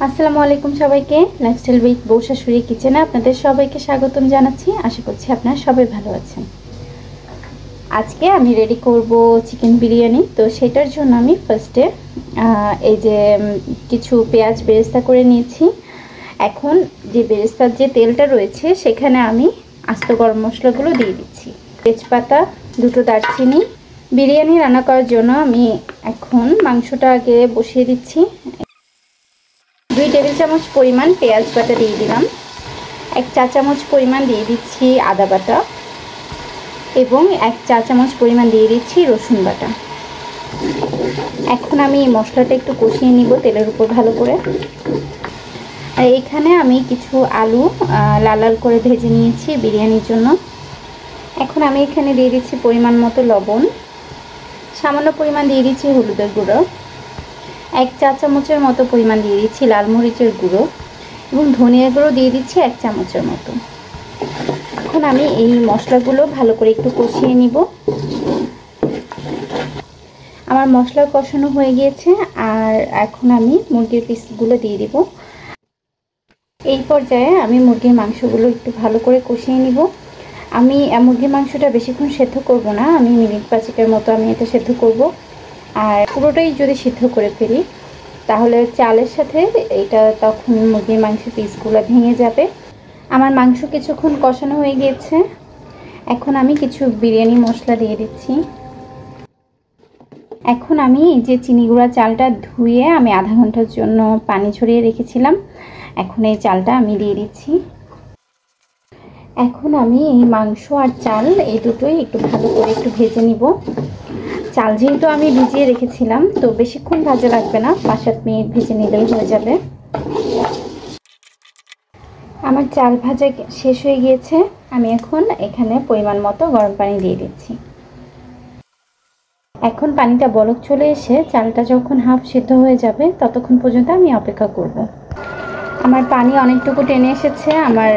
আসসালামু আলাইকুম সবাইকে। লাইফস্টাইল উইথ বউ শাশুড়ি কিচেনে আপনাদের সবাইকে স্বাগতম জানাচ্ছি। আশা করছি আপনারা সবাই ভালো আছেন। আজকে আমি রেডি করব চিকেন বিরিয়ানি। তো সেটার জন্য আমি ফার্স্টে এই যে কিছু পেঁয়াজ বেরেস্তা করে নিয়েছি। এখন যে বেরেস্তার যে তেলটা রয়েছে সেখানে আমি আস্ত গরম মশলাগুলো দিয়ে দিচ্ছি। তেজপাতা, দুটো দারচিনি। বিরিয়ানি রান্না করার জন্য আমি এখন মাংসটা আগে বসিয়ে দিচ্ছি। 2 টেবিল চামচ পরিমাণ পেঁয়াজ বাটা দিয়ে দিলাম। 1 চা চামচ পরিমাণ দিয়ে দিচ্ছি আদা বাটা এবং 1 চা চামচ পরিমাণ দিয়ে দিচ্ছি রসুন বাটা। এখন আমি মশলাটা একটু কষিয়ে নিব তেলের উপর ভালো করে। আর এখানে আমি কিছু আলু লাল লাল করে ভেজে নিয়েছি বিরিয়ানির জন্য। এখন আমি এখানে দিয়ে দিচ্ছি পরিমাণ মতো লবণ, সামান্য পরিমাণ দিয়ে দিচ্ছি হলুদের গুঁড়ো, 1 চা চামচের মতো পরিমাণ দিয়ে দিচ্ছি লাল মরিচের গুঁড়ো এবং ধনিয়া গুঁড়ো দিয়ে দিচ্ছি 1 চামচের মতো। এখন আমি এই মশলাগুলো ভালো করে একটু কষিয়ে নিব। আমার মশলা কষানো হয়ে গিয়েছে আর এখন আমি মুরগির পিসগুলো দিয়ে দিব। এই পর্যায়ে আমি মুরগির মাংসগুলো একটু ভালো করে কষিয়ে নিব। আমি মুরগির মাংসটা বেশিক্ষণ সেদ্ধ করব না, আমি মিনিট 5-এর মতো আমি এটা সেদ্ধ করব। আর পুরোটাই যদি সিদ্ধ করে ফেলি তাহলে চালের সাথে এটা তখন মুরগির মাংসের পিসগুলো ভেঙে যাবে। আমার মাংস কিছুক্ষণ কষানো হয়ে গিয়েছে। এখন আমি কিছু বিরিয়ানি মশলা দিয়ে দিচ্ছি। এখন আমি যে চিনি গুঁড়া চালটা ধুয়ে আমি আধা ঘন্টার জন্য পানি ঝরিয়ে রেখেছিলাম, এখন এই চালটা আমি দিয়ে দিচ্ছি। এখন আমি এই মাংস আর চাল এই দুটোই একটু ভালো করে একটু ভেজে নিব। চাল যেহেতু আমি ভিজিয়ে রেখেছিলাম তো বেশিক্ষণ ভাজা লাগবে না, 5-7 মিনিট ভেজে নিলেই হয়ে যাবে। আমার চাল ভাজা শেষ হয়ে গিয়েছে। আমি এখন এখানে পরিমাণ মতো গরম পানি দিয়ে দিচ্ছি। এখন পানিটা বলক চলে এসে চালটা যখন হাফ সিদ্ধ হয়ে যাবে ততক্ষণ পর্যন্ত আমি অপেক্ষা করব। আমার পানি অনেকটুকু টেনে এসেছে, আমার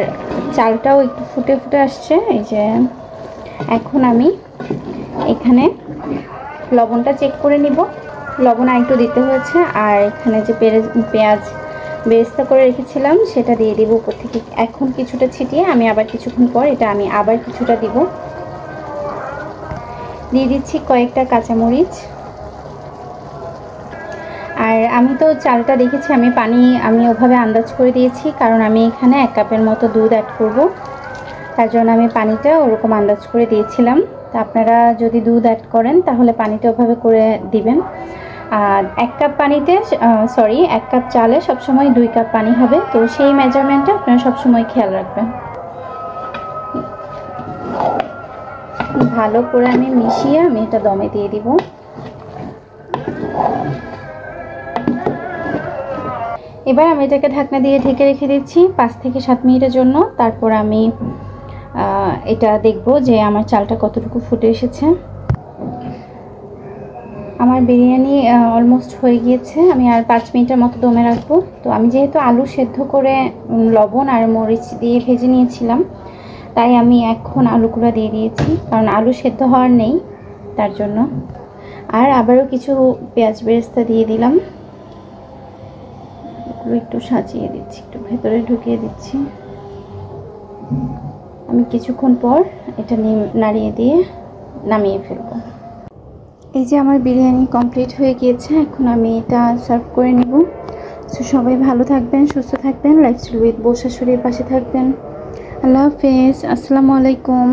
চালটাও একটু ফুটে ফুটে আসছে। এই যে এখন আমি এখানে লবণটা চেক করে নিব। লবণ আর একটু দিতে হয়েছে। আর এখানে যে পেঁয়াজ বেরেস্তা করে রেখেছিলাম সেটা দিয়ে দিব উপর থেকে। এখন কিছুটা ছিটিয়ে আমি আবার কিছুক্ষণ পর এটা আমি আবার কিছুটা দিব। দিয়ে দিচ্ছি কয়েকটা কাঁচামরিচ। আর আমি তো চালটা দেখেছি, আমি ওভাবে আন্দাজ করে দিয়েছি, কারণ আমি এখানে 1 কাপের মতো দুধ অ্যাড করব, তার জন্য আমি পানিটা ওরকম আন্দাজ করে দিয়েছিলাম। তা আপনারা যদি দুধ অ্যাড করেন তাহলে পানিটা ওভাবে করে দিবেন। আর 1 কাপ চালে সবসময় 2 কাপ পানি হবে, তো সেই মেজারমেন্টটা আপনারা সবসময় খেয়াল রাখবেন। ভালো করে আমি মিশিয়ে আমি এটা দমে দিয়ে দিব। এবার আমি এটাকে ঢাকনা দিয়ে ঢেকে রেখে দিচ্ছি 5 থেকে 7 মিনিটের জন্য। তারপর আমি এটা দেখব যে আমার চালটা কতটুকু ফুটে এসেছে। আমার বিরিয়ানি অলমোস্ট হয়ে গিয়েছে। আমি আর 5 মিনিটের মতো দমে রাখবো। তো আমি যেহেতু আলু সেদ্ধ করে লবণ আর মরিচ দিয়ে ভেজে নিয়েছিলাম, তাই আমি এখন আলুগুলো দিয়ে দিয়েছি, কারণ আলু সেদ্ধ হওয়ার নেই তার জন্য। আর আবারও কিছু পেঁয়াজ বেরেস্তা দিয়ে দিলাম। এগুলো একটু সাজিয়ে দিচ্ছি, একটু ভেতরে ঢুকিয়ে দিচ্ছি। আমি কিছুক্ষণ পর এটা নাড়িয়ে দিয়ে নামিয়ে ফেলবো। এই যে আমার বিরিয়ানি কমপ্লিট হয়ে গিয়েছে। এখন আমি এটা সার্ভ করে নেব। সো সবাই ভালো থাকবেন, সুস্থ থাকবেন, লাইফস্টাইল উইথ বউ শাশুড়ির পাশে থাকবেন। আল্লাহ হাফেজ, আসসালামু আলাইকুম।